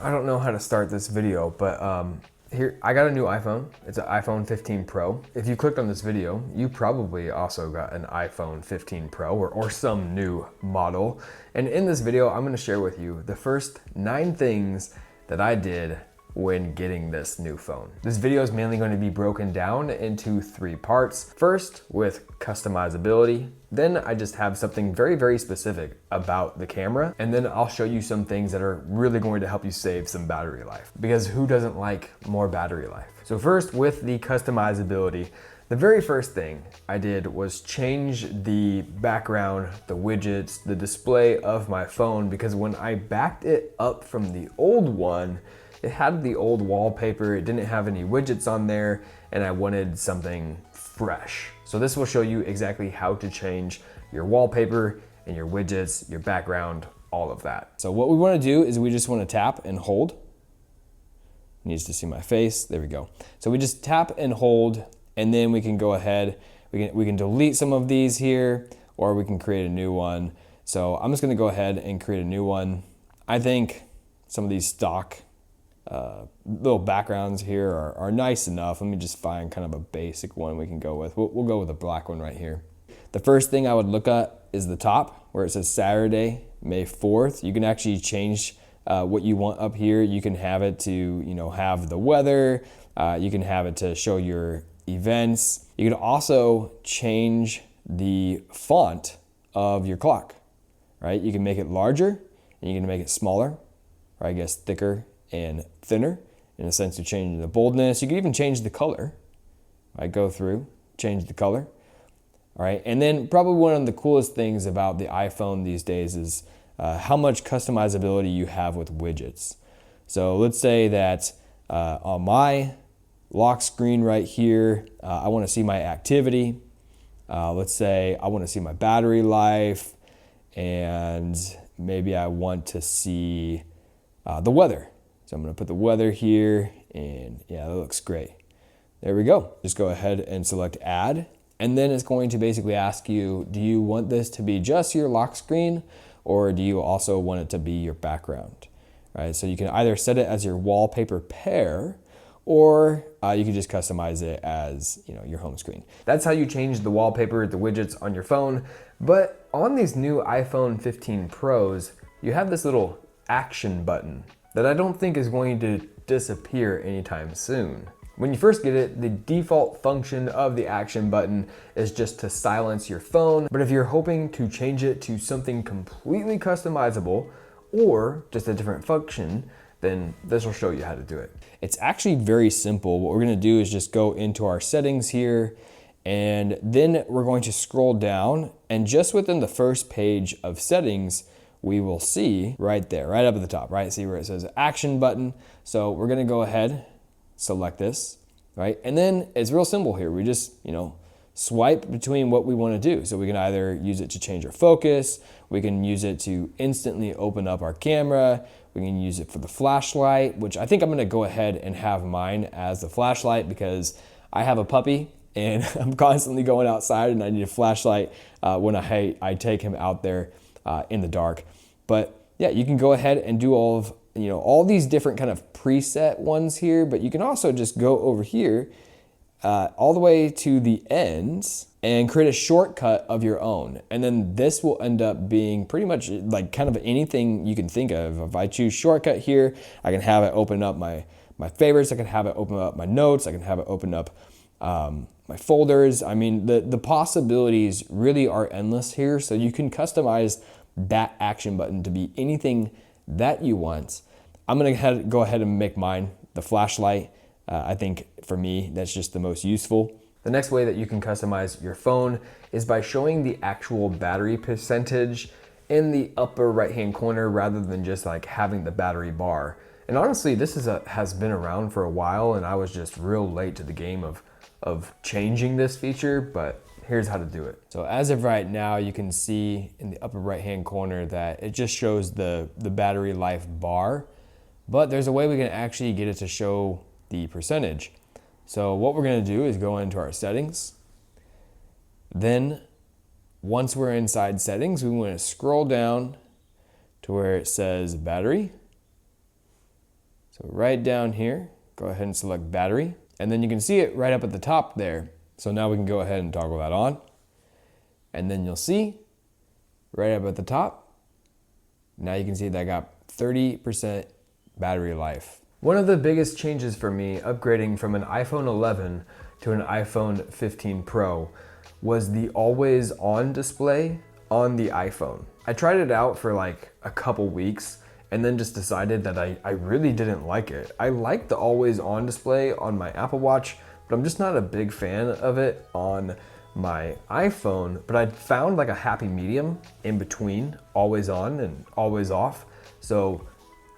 I don't know how to start this video, but here I got a new iPhone. It's an iPhone 15 Pro. If you clicked on this video, you probably also got an iPhone 15 Pro or some new model. And in this video, I'm gonna share with you the first 9 things that I did when getting this new phone. This video is mainly going to be broken down into 3 parts. First, with customizability. Then I just have something very specific about the camera. And then I'll show you some things that are really going to help you save some battery life. Because who doesn't like more battery life? So first, with the customizability, the very first thing I did was change the background, the widgets, the display of my phone, because when I backed it up from the old one, it had the old wallpaper, it didn't have any widgets on there, and I wanted something fresh. So this will show you exactly how to change your wallpaper and your widgets, your background, all of that. So what we want to do is we just want to tap and hold. It needs to see my face, there we go. So we just tap and hold, and then we can go ahead, we can delete some of these here, or we can create a new one. So I'm just gonna go ahead and create a new one. I think some of these stock little backgrounds here are nice enough. Let me just find kind of a basic one we can go with. We'll go with a black one right here. The first thing I would look at is the top where it says Saturday, May 4th. You can actually change what you want up here. You can have it to, have the weather. You can have it to show your events. You can also change the font of your clock, right? You can make it larger and you can make it smaller, or I guess thicker and thinner, in a sense of changing the boldness. You can even change the color. I go through, change the color. All right, and then probably one of the coolest things about the iPhone these days is how much customizability you have with widgets. So let's say that on my lock screen right here, I want to see my activity. Let's say I want to see my battery life, and maybe I want to see the weather. So I'm going to put the weather here, and yeah, that looks great. There we go. Just go ahead and select add. And then it's going to basically ask you, do you want this to be just your lock screen, or do you also want it to be your background? All right, so you can either set it as your wallpaper pair, or you can just customize it as your home screen. That's how you change the wallpaper, the widgets on your phone. But on these new iPhone 15 Pros, you have this little action button that I don't think is going to disappear anytime soon. When you first get it, the default function of the action button is just to silence your phone. But if you're hoping to change it to something completely customizable or just a different function, then this will show you how to do it. It's actually very simple. What we're gonna do is just go into our settings here, and then we're going to scroll down, and just within the first page of settings, we will see right there, right up at the top, right? See where it says action button. So we're gonna go ahead, select this, right? And then it's real simple here. We just, swipe between what we wanna do. So we can either use it to change our focus, we can use it to instantly open up our camera, we can use it for the flashlight, which I think I'm gonna go ahead and have mine as the flashlight because I have a puppy and I'm constantly going outside and I need a flashlight when I take him out there in the dark. But yeah, you can go ahead and do all these different kind of preset ones here, but you can also just go over here all the way to the end and create a shortcut of your own. And then this will end up being pretty much like kind of anything you can think of. If I choose shortcut here, I can have it open up my favorites, I can have it open up my notes, I can have it open up my folders. I mean, the possibilities really are endless here. So you can customize that action button to be anything that you want. I'm gonna go ahead and make mine the flashlight. I think for me, that's just the most useful. The next way that you can customize your phone is by showing the actual battery percentage in the upper right-hand corner rather than just like having the battery bar. And honestly, this has been around for a while, and I was just real late to the game of changing this feature, but here's how to do it. So as of right now, you can see in the upper right-hand corner that it just shows the battery life bar, but there's a way we can actually get it to show the percentage. So what we're gonna do is go into our settings. Then once we're inside settings, we wanna scroll down to where it says battery. So right down here, go ahead and select battery. And then you can see it right up at the top there. So now we can go ahead and toggle that on. And then you'll see right up at the top, now you can see that I got 30% battery life. One of the biggest changes for me upgrading from an iPhone 11 to an iPhone 15 Pro was the always on display on the iPhone. I tried it out for like a couple weeks and then just decided that I really didn't like it. I like the always on display on my Apple Watch, but I'm just not a big fan of it on my iPhone. But I found like a happy medium in between always on and always off. So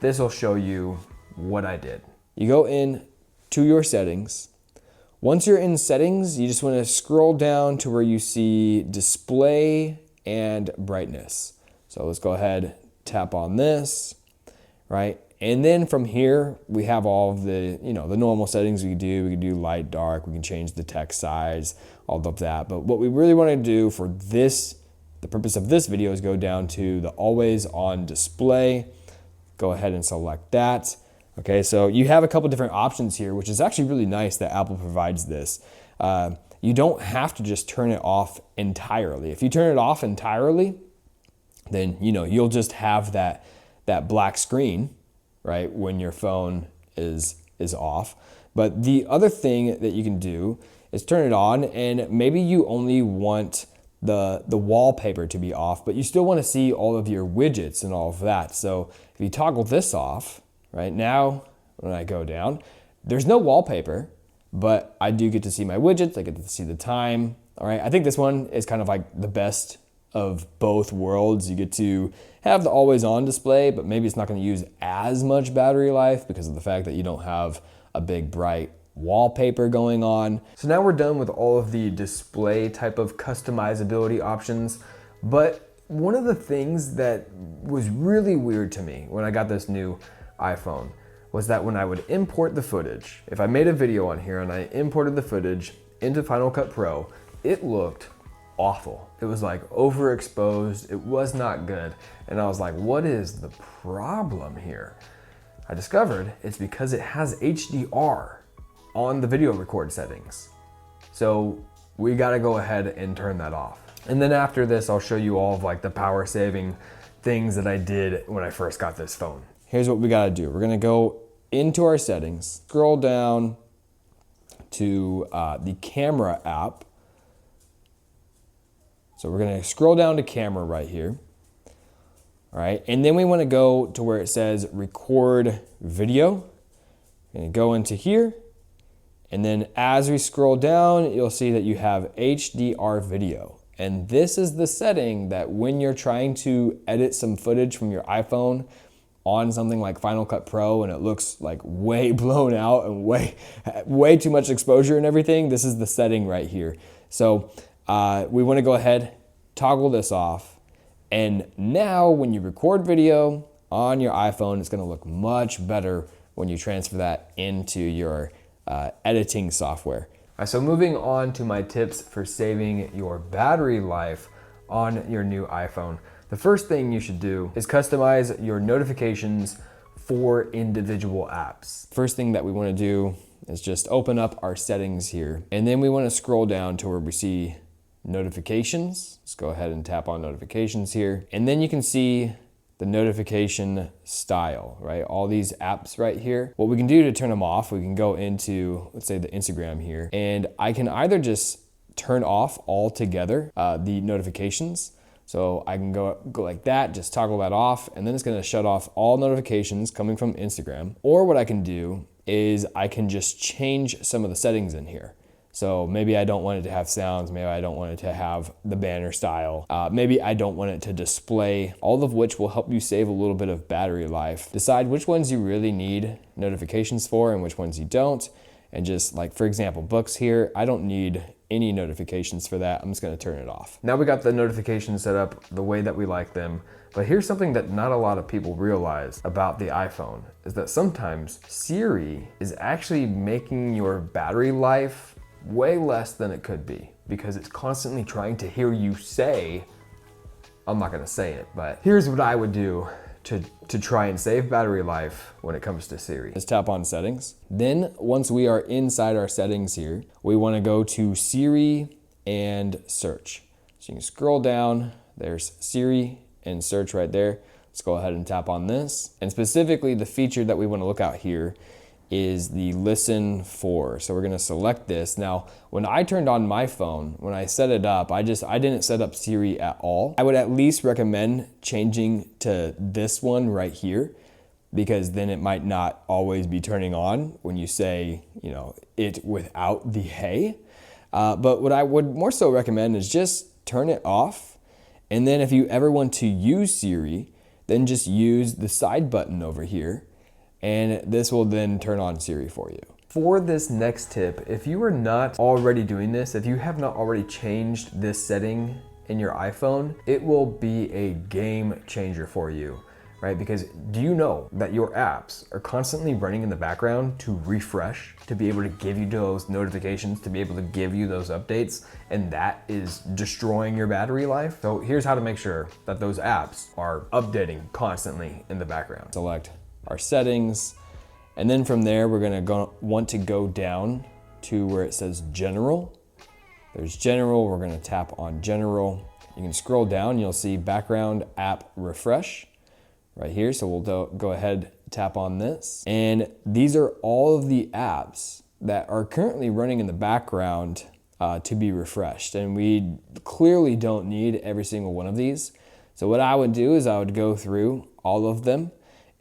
this will show you what I did. You go in to your settings. Once you're in settings, you just want to scroll down to where you see display and brightness. So let's go ahead, tap on this, right? And then from here, we have all of the, the normal settings we can do. We can do light, dark, we can change the text size, all of that. But what we really want to do for this, the purpose of this video, is go down to the always on display. Go ahead and select that. Okay, so you have a couple different options here, which is actually really nice that Apple provides this. You don't have to just turn it off entirely. If you turn it off entirely, then you'll just have that black screen, right, when your phone is off. But the other thing that you can do is turn it on, and maybe you only want the wallpaper to be off, but you still want to see all of your widgets and all of that. So if you toggle this off, right now, when I go down, there's no wallpaper, but I do get to see my widgets. I get to see the time. All right, I think this one is kind of like the best of both worlds. You get to have the always on display, but maybe it's not going to use as much battery life because of the fact that you don't have a big bright wallpaper going on. So now we're done with all of the display type of customizability options. But one of the things that was really weird to me when I got this new iPhone was that when I would import the footage, if I made a video on here and I imported the footage into Final Cut Pro, it looked awful. It was like overexposed. It was not good. And I was like, what is the problem here? I discovered it's because it has HDR on the video record settings. So we got to go ahead and turn that off. And then after this, I'll show you all of like the power saving things that I did when I first got this phone. Here's what we got to do. We're going to go into our settings, scroll down to the camera app. So we're going to scroll down to camera right here. All right. And then we want to go to where it says record video. We're going to go into here. And then as we scroll down, you'll see that you have HDR video. And this is the setting that when you're trying to edit some footage from your iPhone on something like Final Cut Pro and it looks like way blown out and way too much exposure and everything, this is the setting right here. So we want to go ahead, toggle this off. And now when you record video on your iPhone, it's going to look much better when you transfer that into your editing software. All right, so moving on to my tips for saving your battery life on your new iPhone. The first thing you should do is customize your notifications for individual apps. First thing that we want to do is just open up our settings here. And then we want to scroll down to where we see notifications. Let's go ahead and tap on notifications here. And then you can see the notification style, right? All these apps right here. What we can do to turn them off, we can go into, let's say, the Instagram here, and I can either just turn off altogether the notifications. So I can go like that, just toggle that off, and then it's gonna shut off all notifications coming from Instagram. Or what I can do is I can just change some of the settings in here. So maybe I don't want it to have sounds, maybe I don't want it to have the banner style, maybe I don't want it to display, all of which will help you save a little bit of battery life. Decide which ones you really need notifications for and which ones you don't. And just like, for example, books here, I don't need any notifications for that. I'm just gonna turn it off. Now we got the notifications set up the way that we like them, but here's something that not a lot of people realize about the iPhone, is that sometimes Siri is actually making your battery life way less than it could be because it's constantly trying to hear you say, I'm not gonna say it, but here's what I would do to try and save battery life when it comes to Siri. Let's tap on settings. Then once we are inside our settings here, we want to go to Siri and search. So you can scroll down, there's Siri and search right there. Let's go ahead and tap on this. And specifically the feature that we want to look at here is the listen for. So we're gonna select this. Now, when I turned on my phone, when I set it up, I didn't set up Siri at all. I would at least recommend changing to this one right here, because then it might not always be turning on when you say, you know, it without the hey. But what I would more so recommend is just turn it off. And then if you ever want to use Siri, then just use the side button over here, and this will then turn on Siri for you. For this next tip, if you are not already doing this, if you have not already changed this setting in your iPhone, it will be a game changer for you, right? Because do you know that your apps are constantly running in the background to refresh, to be able to give you those notifications, to be able to give you those updates, and that is destroying your battery life? So here's how to make sure that those apps are updating constantly in the background. Select our settings, and then from there we're want to go down to where it says general. There's general, we're gonna tap on general. You can scroll down, you'll see background app refresh right here. So we'll go ahead, tap on this. And these are all of the apps that are currently running in the background to be refreshed. And we clearly don't need every single one of these. So what I would do is I would go through all of them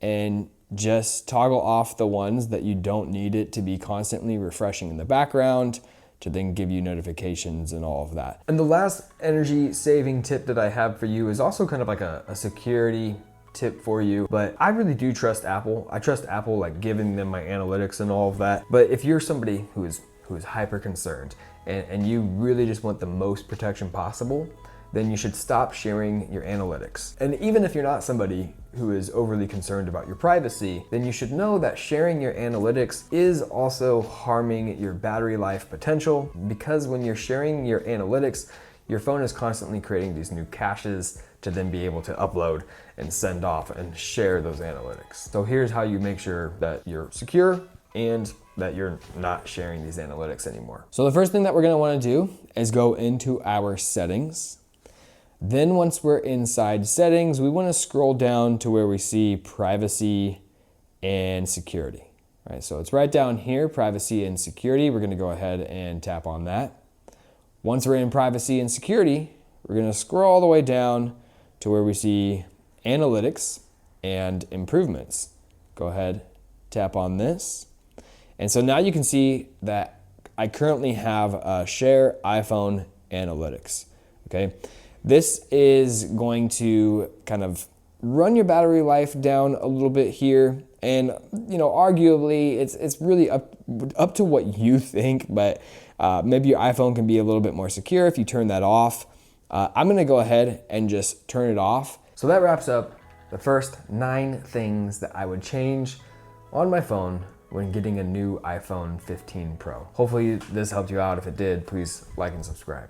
and just toggle off the ones that you don't need it to be constantly refreshing in the background to then give you notifications and all of that. And the last energy saving tip that I have for you is also kind of like a security tip for you, but I really do trust Apple. I trust Apple, like giving them my analytics and all of that. But if you're somebody who is hyper concerned and you really just want the most protection possible, then you should stop sharing your analytics. And even if you're not somebody who is overly concerned about your privacy, then you should know that sharing your analytics is also harming your battery life potential, because when you're sharing your analytics, your phone is constantly creating these new caches to then be able to upload and send off and share those analytics. So here's how you make sure that you're secure and that you're not sharing these analytics anymore. So the first thing that we're gonna wanna do is go into our settings. Then once we're inside settings, we want to scroll down to where we see privacy and security. Right, so it's right down here, privacy and security. We're going to go ahead and tap on that. Once we're in privacy and security, we're going to scroll all the way down to where we see analytics and improvements. Go ahead, tap on this. And so now you can see that I currently have share iPhone analytics. Okay. This is going to kind of run your battery life down a little bit here. And, you know, arguably it's really up to what you think, but maybe your iPhone can be a little bit more secure if you turn that off. I'm gonna go ahead and just turn it off. So that wraps up the first 9 things that I would change on my phone when getting a new iPhone 15 Pro. Hopefully this helped you out. If it did, please like and subscribe.